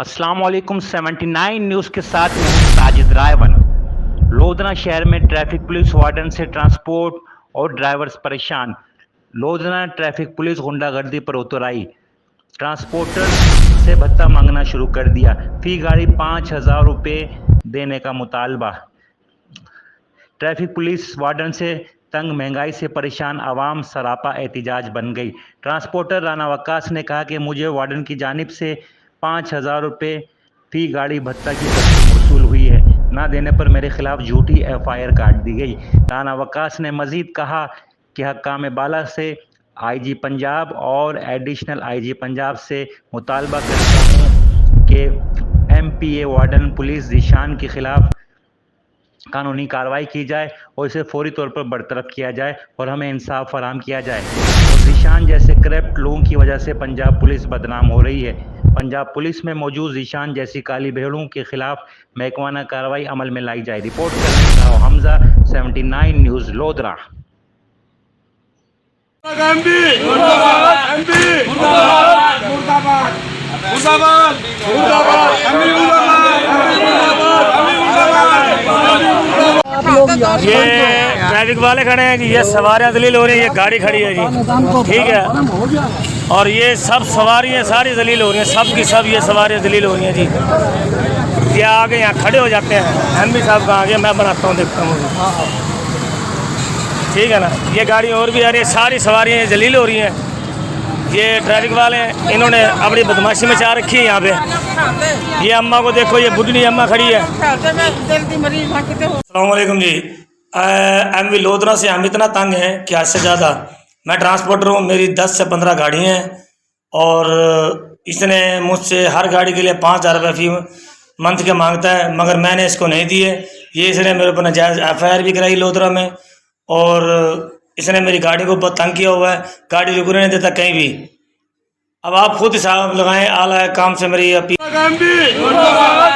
अस्सलाम वालेकुम 79 न्यूज़ के साथ मैं हूं साजिद रायवन। लोधना शहर में ट्रैफिक पुलिस वार्डन से ट्रांसपोर्ट और ड्राइवर्स परेशान। लोधना ट्रैफिक पुलिस गुंडागर्दी पर उतर आई। ट्रांसपोर्टर से भत्ता मांगना शुरू कर दिया। फी गाड़ी 5,000 रुपये देने का मुतालबा। ट्रैफिक पुलिस वार्डन से तंग, महंगाई से परेशान आवाम सरापा एहतिजाज बन गई। ट्रांसपोर्टर राना वक्कास ने कहा कि मुझे वार्डन की जानिब से 5,000 रुपये फी गाड़ी भत्ता की रकम वसूल हुई है। ना देने पर मेरे खिलाफ झूठी FIR काट दी गई। राना वक्कास ने मजीद कहा कि हक्काम बाला से IG पंजाब और एडिशनल IG पंजाब से मुतालबा करता हूँ कि MPA वार्डन पुलिस ज़ीशान के खिलाफ कानूनी कार्रवाई की जाए और इसे फौरी तौर पर बरतरफ किया जाए और हमें इंसाफ फराहम किया जाए। और ज़ीशान जैसे करप्ट लोगों की वजह से पंजाब पुलिस बदनाम हो रही है। पंजाब पुलिस में मौजूद ज़ीशान जैसी काली भेड़ों के खिलाफ महकमाना कार्रवाई अमल में लाई जाए। रिपोर्ट करने का हमजा 79 न्यूज़ लोधरा। ये ट्रैफिक वाले खड़े हैं जी, ये सवारियां जलील हो रही है, ये गाड़ी खड़ी है जी, ठीक है। और ये सब सवारियां सारी जलील हो रही हैं, सब की सब ये सवारियां जलील हो रही हैं जी। ये आगे यहाँ खड़े हो जाते हैं। MB साहब का आगे मैं बनाता हूँ, देखता हूँ, ठीक है ना। ये गाड़ी और भी आ रही है, सारी सवारियाँ जलील हो रही हैं। ये ट्रैफिक वाले हैं, इन्होंने अपनी बदमाशी में चाह रखी है यहाँ पे। ये अम्मा को देखो, ये बुढ़नी अम्मा खड़ी है। अस्सलाम वालेकुम जी। MV लोधरा से हम इतना तंग हैं कि हद से ज़्यादा। मैं ट्रांसपोर्टर हूँ, मेरी 10 से 15 गाड़ी हैं और इसने मुझसे हर गाड़ी के लिए 5,000 रुपये फी मंथ के मांगता है, मगर मैंने इसको नहीं दिए। ये इसने मेरे ऊपर नाजायज़ FIR भी कराई लोधरा में और इसने मेरी गाड़ी को बहुत तंग किया हुआ है। गाड़ी रुकने नहीं देता कहीं भी। अब आप खुद हिसाब लगाएं, आला है काम से मेरी अपील। मुर्दाबाद